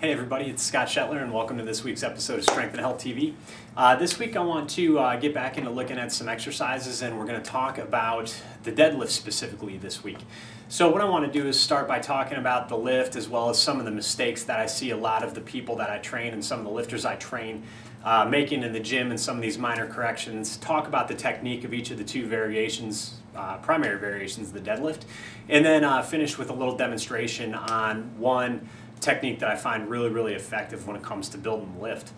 Hey everybody, it's Scott Shetler and welcome to this week's episode of Strength and Health TV. This week I want to get back into looking at some exercises, and we're going to talk about the deadlift specifically this week. So what I want to do is start by talking about the lift as well as some of the mistakes that I see a lot of the people that I train and some of the lifters I train making in the gym, and some of these minor corrections. Talk about the technique of each of the two variations, primary variations of the deadlift, and then finish with a little demonstration on one technique that I find really effective when it comes to building the lift.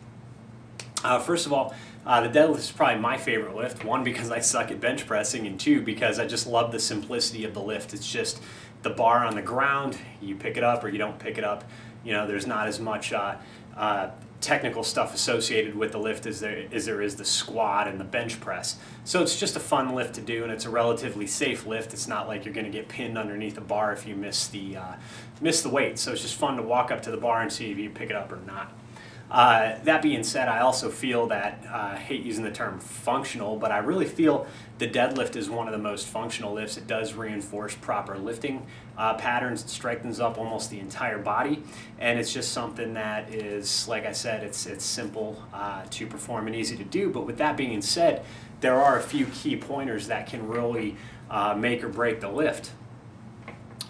First of all, the deadlift is probably my favorite lift. One, because I suck at bench pressing, and two, because I just love the simplicity of the lift. It's just the bar on the ground, you pick it up or you don't pick it up. You know, there's not as much technical stuff associated with the lift as there is the squat and the bench press. So it's just a fun lift to do, and it's a relatively safe lift. It's not like you're going to get pinned underneath the bar if you miss the weight. So it's just fun to walk up to the bar and see if you pick it up or not. That being said, I also feel that, I hate using the term functional, but I really feel the deadlift is one of the most functional lifts. It does reinforce proper lifting patterns. It strengthens up almost the entire body, and it's just something that is, like I said, it's simple to perform and easy to do. But with that being said, there are a few key pointers that can really make or break the lift.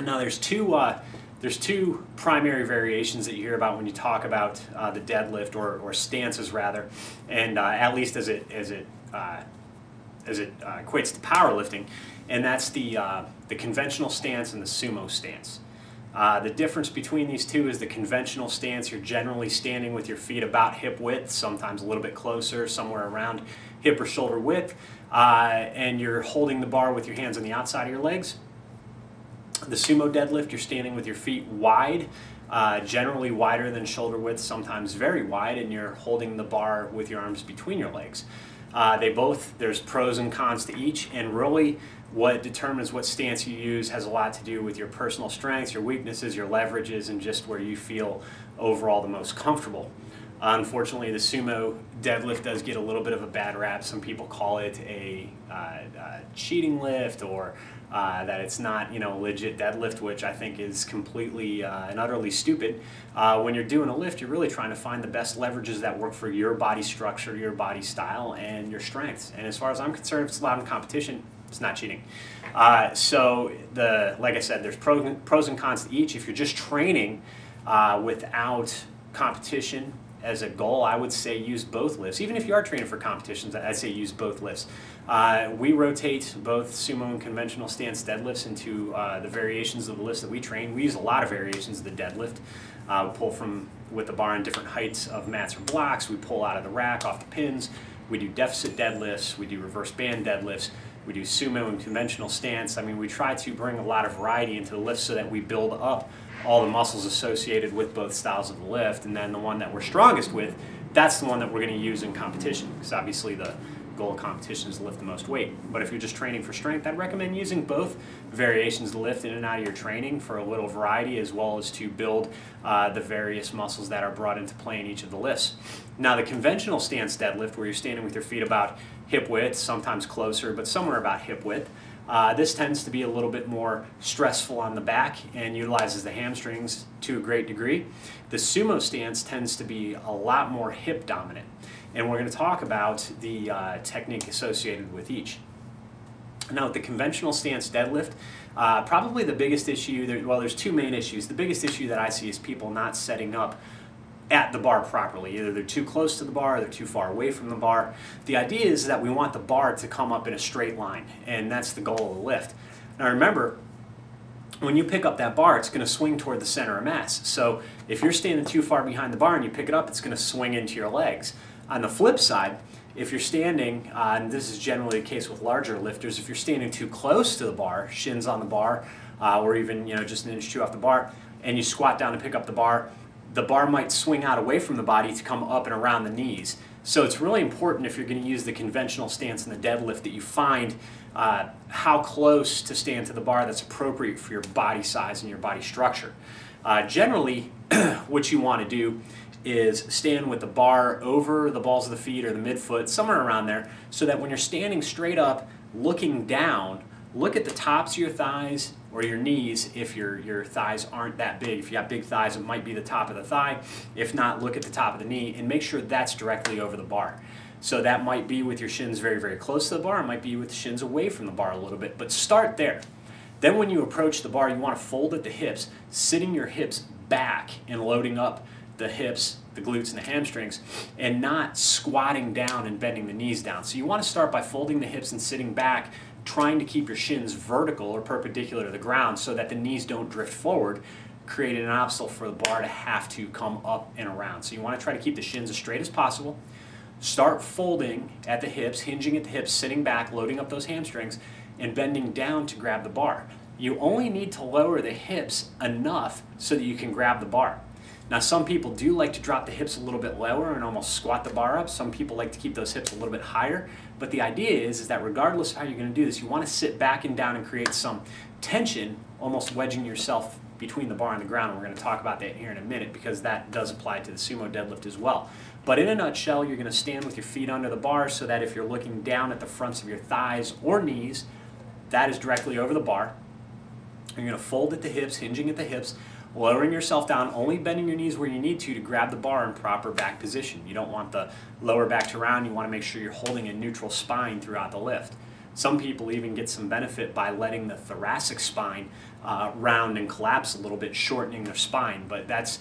Now there's two primary variations that you hear about when you talk about the deadlift, or stances rather, and at least as it equates to powerlifting, and that's the conventional stance and the sumo stance. The difference between these two is the conventional stance, you're generally standing with your feet about hip width, sometimes a little bit closer, somewhere around hip or shoulder width, and you're holding the bar with your hands on the outside of your legs. The sumo deadlift, you're standing with your feet wide, generally wider than shoulder width, sometimes very wide, and you're holding the bar with your arms between your legs. There's pros and cons to each, and really what determines what stance you use has a lot to do with your personal strengths, your weaknesses, your leverages, and just where you feel overall the most comfortable. Unfortunately, the sumo deadlift does get a little bit of a bad rap. Some people call it a cheating lift, or that it's not, legit deadlift, which I think is completely and utterly stupid. When you're doing a lift, you're really trying to find the best leverages that work for your body structure, your body style, and your strengths. And as far as I'm concerned, if it's allowed in competition, it's not cheating. Like I said, there's pros and cons to each. If you're just training without competition as a goal, I would say use both lifts. Even if you are training for competitions, I'd say use both lifts. We rotate both sumo and conventional stance deadlifts into the variations of the lifts that we train. We use a lot of variations of the deadlift. We pull with the bar on different heights of mats or blocks. We pull out of the rack, off the pins. We do deficit deadlifts. We do reverse band deadlifts. We do sumo and conventional stance. I mean, we try to bring a lot of variety into the lift so that we build up all the muscles associated with both styles of the lift, and then the one that we're strongest with, that's the one that we're going to use in competition, because obviously the goal of competition is to lift the most weight. But if you're just training for strength, I'd recommend using both variations of the lift in and out of your training for a little variety, as well as to build the various muscles that are brought into play in each of the lifts. Now the conventional stance deadlift, where you're standing with your feet about hip width, sometimes closer, but somewhere about hip width, this tends to be a little bit more stressful on the back and utilizes the hamstrings to a great degree. The sumo stance tends to be a lot more hip dominant, and we're going to talk about the technique associated with each. Now with the conventional stance deadlift, probably the biggest issue, there's two main issues. The biggest issue that I see is people not setting up at the bar properly. Either they're too close to the bar or they're too far away from the bar. The idea is that we want the bar to come up in a straight line, and that's the goal of the lift. Now remember, when you pick up that bar, it's going to swing toward the center of mass. So if you're standing too far behind the bar and you pick it up, it's going to swing into your legs. On the flip side, if you're standing, and this is generally the case with larger lifters, if you're standing too close to the bar, shins on the bar, or even just an inch or two off the bar, and you squat down to pick up the bar might swing out away from the body to come up and around the knees. So it's really important, if you're going to use the conventional stance in the deadlift, that you find how close to stand to the bar that's appropriate for your body size and your body structure. Generally, what you want to do is stand with the bar over the balls of the feet or the midfoot, somewhere around there, so that when you're standing straight up, looking down, look at the tops of your thighs or your knees if your thighs aren't that big. If you got big thighs, it might be the top of the thigh. If not, look at the top of the knee and make sure that's directly over the bar. So that might be with your shins very, very close to the bar. It might be with the shins away from the bar a little bit, but start there. Then when you approach the bar, you want to fold at the hips, sitting your hips back and loading up the hips, the glutes, and the hamstrings, and not squatting down and bending the knees down. So you want to start by folding the hips and sitting back, trying to keep your shins vertical or perpendicular to the ground so that the knees don't drift forward, creating an obstacle for the bar to have to come up and around. So you want to try to keep the shins as straight as possible. Start folding at the hips, hinging at the hips, sitting back, loading up those hamstrings, and bending down to grab the bar. You only need to lower the hips enough so that you can grab the bar. Now, some people do like to drop the hips a little bit lower and almost squat the bar up. Some people like to keep those hips a little bit higher. But the idea is that regardless of how you're going to do this, you want to sit back and down and create some tension, almost wedging yourself between the bar and the ground. And we're going to talk about that here in a minute because that does apply to the sumo deadlift as well. But in a nutshell, you're going to stand with your feet under the bar so that if you're looking down at the fronts of your thighs or knees, that is directly over the bar. You're going to fold at the hips, hinging at the hips, lowering yourself down, only bending your knees where you need to grab the bar in proper back position. You don't want the lower back to round. You want to make sure you're holding a neutral spine throughout the lift. Some people even get some benefit by letting the thoracic spine round and collapse a little bit, shortening their spine. But that's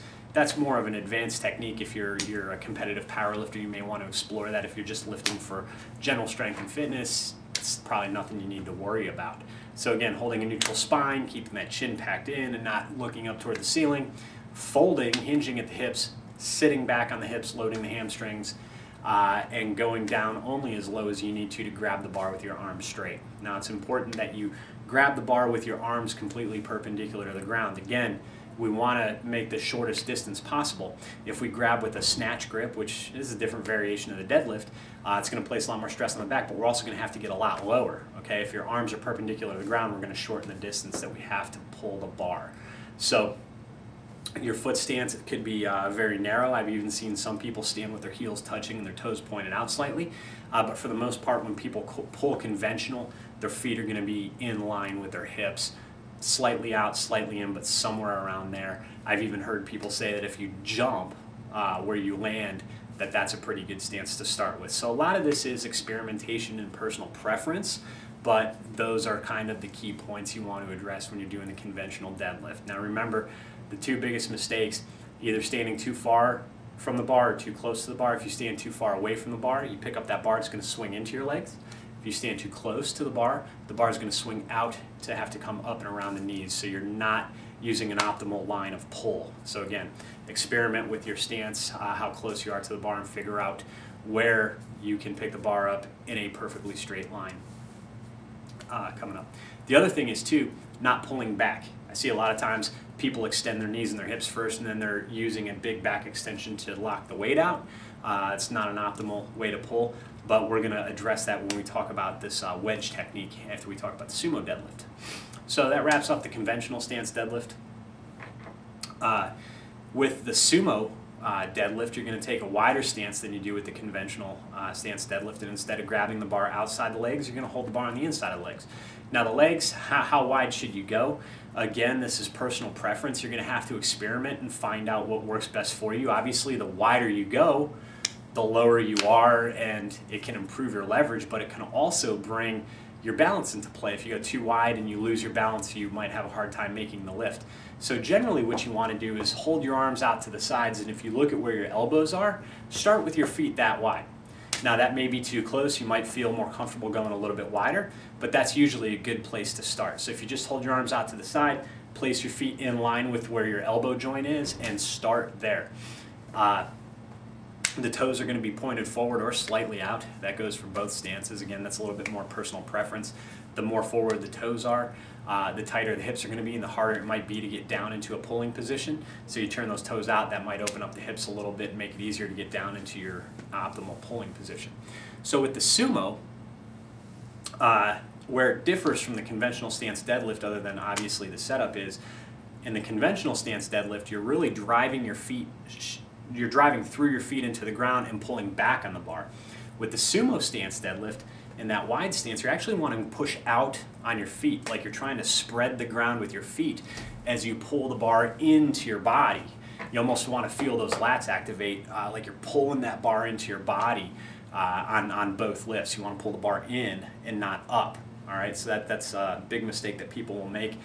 more of an advanced technique. If you're a competitive powerlifter, you may want to explore that. If you're just lifting for general strength and fitness, it's probably nothing you need to worry about. So again, holding a neutral spine, keeping that chin packed in and not looking up toward the ceiling, folding, hinging at the hips, sitting back on the hips, loading the hamstrings, and going down only as low as you need to grab the bar with your arms straight. Now it's important that you grab the bar with your arms completely perpendicular to the ground. Again, we want to make the shortest distance possible. If we grab with a snatch grip, which is a different variation of the deadlift, it's going to place a lot more stress on the back, but we're also going to have to get a lot lower. Okay, if your arms are perpendicular to the ground, we're going to shorten the distance that we have to pull the bar. So your foot stance could be very narrow. I've even seen some people stand with their heels touching and their toes pointed out slightly. But for the most part, when people pull conventional, their feet are going to be in line with their hips. Slightly out, slightly in, but somewhere around there. I've even heard people say that if you jump where you land, that's a pretty good stance to start with. So a lot of this is experimentation and personal preference, but those are kind of the key points you want to address when you're doing the conventional deadlift. Now remember, the two biggest mistakes, either standing too far from the bar or too close to the bar. If you stand too far away from the bar, you pick up that bar, it's going to swing into your legs. If you stand too close to the bar is going to swing out to have to come up and around the knees, so you're not using an optimal line of pull. So again, experiment with your stance, how close you are to the bar, and figure out where you can pick the bar up in a perfectly straight line coming up. The other thing is too, not pulling back. I see a lot of times people extend their knees and their hips first, and then they're using a big back extension to lock the weight out. It's not an optimal way to pull, but we're going to address that when we talk about this wedge technique after we talk about the sumo deadlift. So that wraps up the conventional stance deadlift. With the sumo deadlift, you're going to take a wider stance than you do with the conventional stance deadlift, and instead of grabbing the bar outside the legs, you're going to hold the bar on the inside of the legs. Now the legs, how wide should you go? Again, this is personal preference. You're going to have to experiment and find out what works best for you. Obviously, the wider you go, the lower you are, and it can improve your leverage, but it can also bring your balance into play. If you go too wide and you lose your balance, you might have a hard time making the lift. So generally what you want to do is hold your arms out to the sides, and if you look at where your elbows are, start with your feet that wide. Now that may be too close. You might feel more comfortable going a little bit wider, but that's usually a good place to start. So if you just hold your arms out to the side, place your feet in line with where your elbow joint is, and start there. The toes are going to be pointed forward or slightly out. That goes for both stances. Again, that's a little bit more personal preference. The more forward the toes are, the tighter the hips are going to be, and the harder it might be to get down into a pulling position. So you turn those toes out, that might open up the hips a little bit and make it easier to get down into your optimal pulling position. So with the sumo, where it differs from the conventional stance deadlift, other than obviously the setup, is in the conventional stance deadlift, you're really driving your feet, you're driving through your feet into the ground and pulling back on the bar. With the sumo stance deadlift, in that wide stance, you're actually wanting to push out on your feet, like you're trying to spread the ground with your feet as you pull the bar into your body. You almost want to feel those lats activate, like you're pulling that bar into your body on both lifts. You want to pull the bar in and not up. All right, so that's a big mistake that people will make.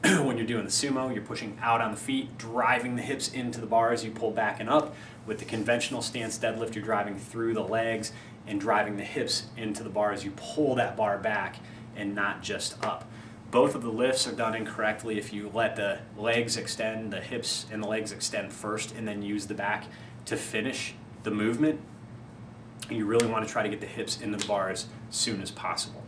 When you're doing the sumo, you're pushing out on the feet, driving the hips into the bar as you pull back and up. With the conventional stance deadlift, you're driving through the legs and driving the hips into the bar as you pull that bar back and not just up. Both of the lifts are done incorrectly if you let the legs extend, the hips and the legs extend first, and then use the back to finish the movement. You really want to try to get the hips into the bar as soon as possible.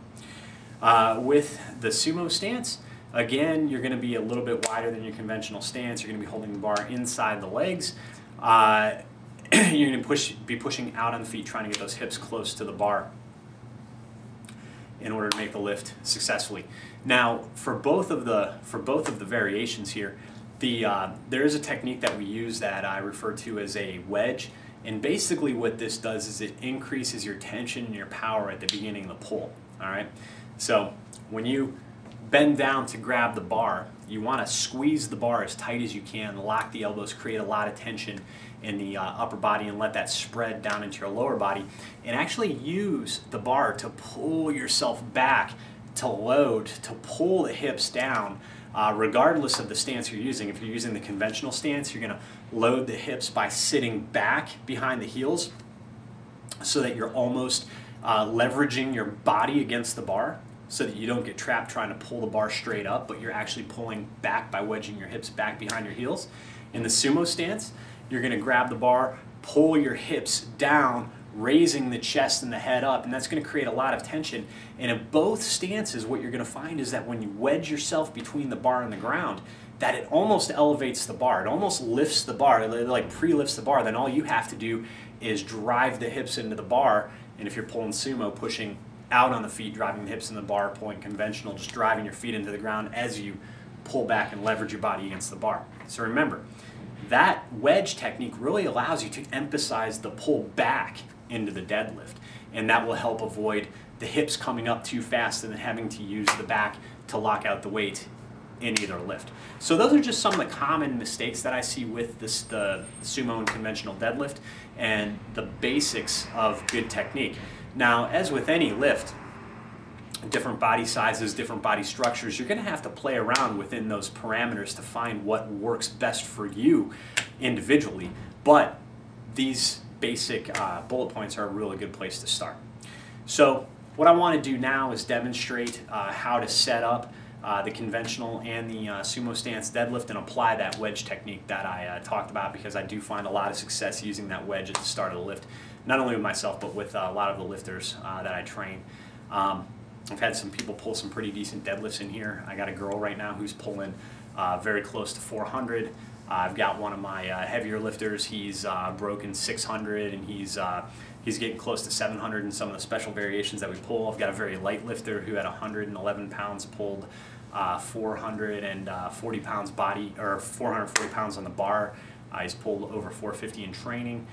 With the sumo stance, again, you're going to be a little bit wider than your conventional stance. You're going to be holding the bar inside the legs. You're going to be pushing out on the feet, trying to get those hips close to the bar in order to make the lift successfully. Now, for both of the variations here, there is a technique that we use that I refer to as a wedge. And basically what this does is it increases your tension and your power at the beginning of the pull. All right. So when you bend down to grab the bar, you want to squeeze the bar as tight as you can, lock the elbows, create a lot of tension in the upper body, and let that spread down into your lower body, and actually use the bar to pull yourself back, to load, to pull the hips down, regardless of the stance you're using. If you're using the conventional stance, you're going to load the hips by sitting back behind the heels so that you're almost leveraging your body against the bar, so that you don't get trapped trying to pull the bar straight up, but you're actually pulling back by wedging your hips back behind your heels. In the sumo stance, you're going to grab the bar, pull your hips down, raising the chest and the head up, and that's going to create a lot of tension. And in both stances, what you're going to find is that when you wedge yourself between the bar and the ground, that it almost elevates the bar. It almost lifts the bar, it like pre-lifts the bar. Then all you have to do is drive the hips into the bar, and if you're pulling sumo, pushing out on the feet, driving the hips in the bar, pulling conventional, just driving your feet into the ground as you pull back and leverage your body against the bar. So remember, that wedge technique really allows you to emphasize the pull back into the deadlift, and that will help avoid the hips coming up too fast and then having to use the back to lock out the weight in either lift. So those are just some of the common mistakes that I see with the sumo and conventional deadlift and the basics of good technique. Now, as with any lift, different body sizes, different body structures, you're going to have to play around within those parameters to find what works best for you individually. But these basic bullet points are a really good place to start. So what I want to do now is demonstrate how to set up the conventional and the sumo stance deadlift and apply that wedge technique that I talked about, because I do find a lot of success using that wedge at the start of the lift, not only with myself but with a lot of the lifters that I train. I've had some people pull some pretty decent deadlifts in here. I got a girl right now who's pulling very close to 400. I've got one of my heavier lifters. He's broken 600, and he's getting close to 700 in some of the special variations that we pull. I've got a very light lifter who at 111 pounds pulled 440 pounds body, or 440 pounds on the bar. He's pulled over 450 in training.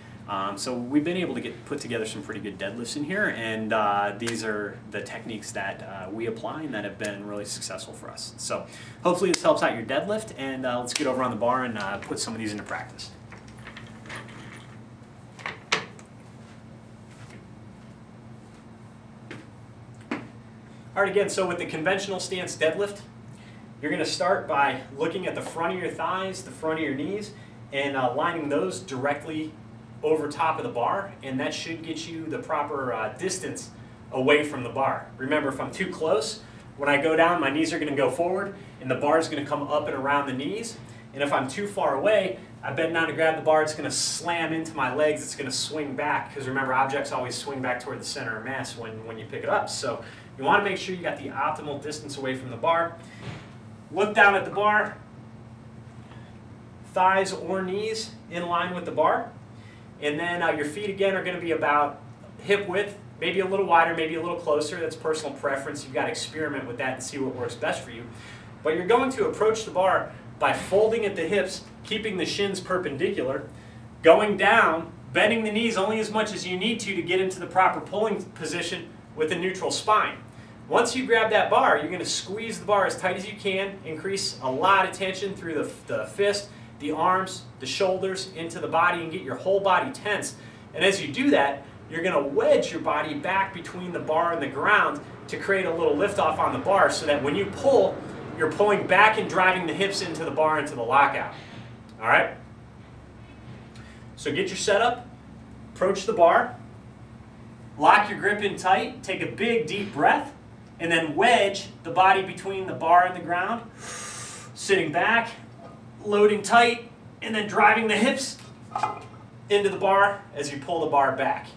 So we've been able to put together some pretty good deadlifts in here, and these are the techniques that we apply and that have been really successful for us. So hopefully this helps out your deadlift, and let's get over on the bar and put some of these into practice. All right, again, so with the conventional stance deadlift, you're going to start by looking at the front of your thighs, the front of your knees, and lining those directly over top of the bar, and that should get you the proper distance away from the bar. Remember, if I'm too close, when I go down, my knees are going to go forward, and the bar is going to come up and around the knees. And if I'm too far away, I bend down to grab the bar, it's going to slam into my legs, it's going to swing back, because remember, objects always swing back toward the center of mass when you pick it up. So you want to make sure you got the optimal distance away from the bar. Look down at the bar, thighs or knees in line with the bar. And then your feet again are going to be about hip width, maybe a little wider, maybe a little closer. That's personal preference. You've got to experiment with that and see what works best for you. But you're going to approach the bar by folding at the hips, keeping the shins perpendicular, going down, bending the knees only as much as you need to get into the proper pulling position, with a neutral spine. Once you grab that bar, you're going to squeeze the bar as tight as you can, increase a lot of tension through the fist, the arms, the shoulders, into the body, and get your whole body tense. And as you do that, you're going to wedge your body back between the bar and the ground to create a little lift off on the bar, so that when you pull, you're pulling back and driving the hips into the bar, into the lockout. All right? So get your setup, approach the bar, lock your grip in tight, take a big deep breath, and then wedge the body between the bar and the ground, sitting back, loading tight, and then driving the hips into the bar as you pull the bar back.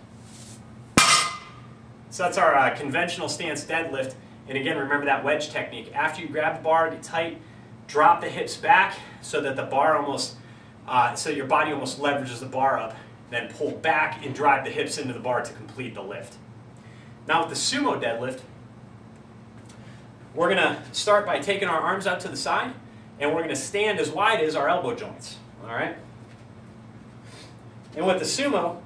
So that's our conventional stance deadlift. And again, remember that wedge technique. After you grab the bar, get tight, drop the hips back so that the bar almost, so your body almost leverages the bar up, then pull back and drive the hips into the bar to complete the lift. Now with the sumo deadlift, we're going to start by taking our arms out to the side, and we're going to stand as wide as our elbow joints. All right? And with the sumo,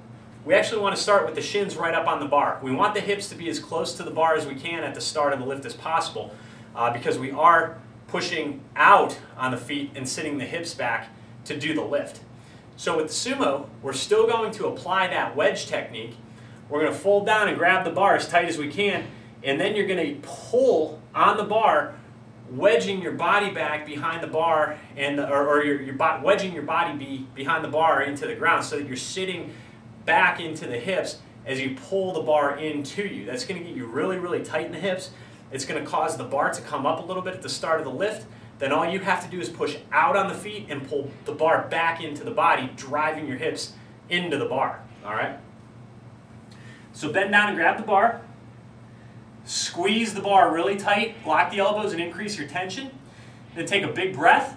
we actually want to start with the shins right up on the bar. We want the hips to be as close to the bar as we can at the start of the lift as possible, because we are pushing out on the feet and sitting the hips back to do the lift. So with the sumo, we're still going to apply that wedge technique. We're going to fold down and grab the bar as tight as we can, and then you're going to pull on the bar, wedging your body back behind the bar, and wedging your body behind the bar into the ground, so that you're sitting back into the hips as you pull the bar into you. That's going to get you really, really tight in the hips. It's going to cause the bar to come up a little bit at the start of the lift. Then all you have to do is push out on the feet and pull the bar back into the body, driving your hips into the bar. All right? So bend down and grab the bar. Squeeze the bar really tight, lock the elbows and increase your tension. Then take a big breath.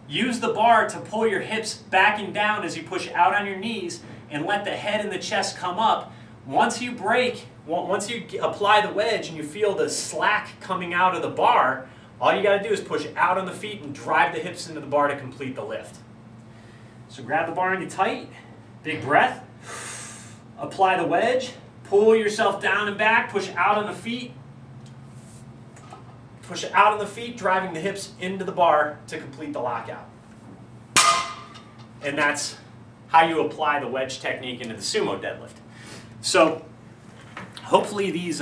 Use the bar to pull your hips back and down as you push out on your knees, and let the head and the chest come up. Once you apply the wedge and you feel the slack coming out of the bar, all you got to do is push out on the feet and drive the hips into the bar to complete the lift. So grab the bar and get tight, big breath, apply the wedge, pull yourself down and back, push out on the feet, driving the hips into the bar to complete the lockout. And that's how you apply the wedge technique into the sumo deadlift. So hopefully these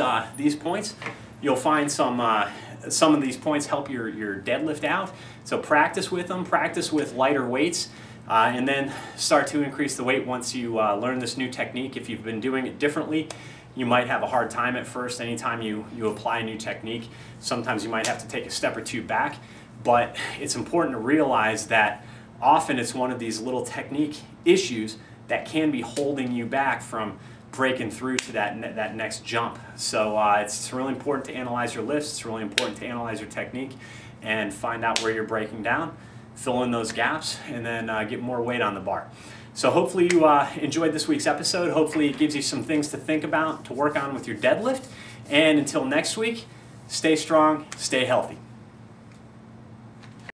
points, you'll find some of these points help your deadlift out. So practice with them, practice with lighter weights, and then start to increase the weight once you learn this new technique. If you've been doing it differently, you might have a hard time at first. Anytime you apply a new technique, sometimes you might have to take a step or two back, but it's important to realize that often it's one of these little technique issues that can be holding you back from breaking through to that next jump. So it's really important to analyze your lifts. It's really important to analyze your technique and find out where you're breaking down, fill in those gaps, and then get more weight on the bar. So hopefully you enjoyed this week's episode. Hopefully it gives you some things to think about, to work on with your deadlift. And until next week, stay strong, stay healthy.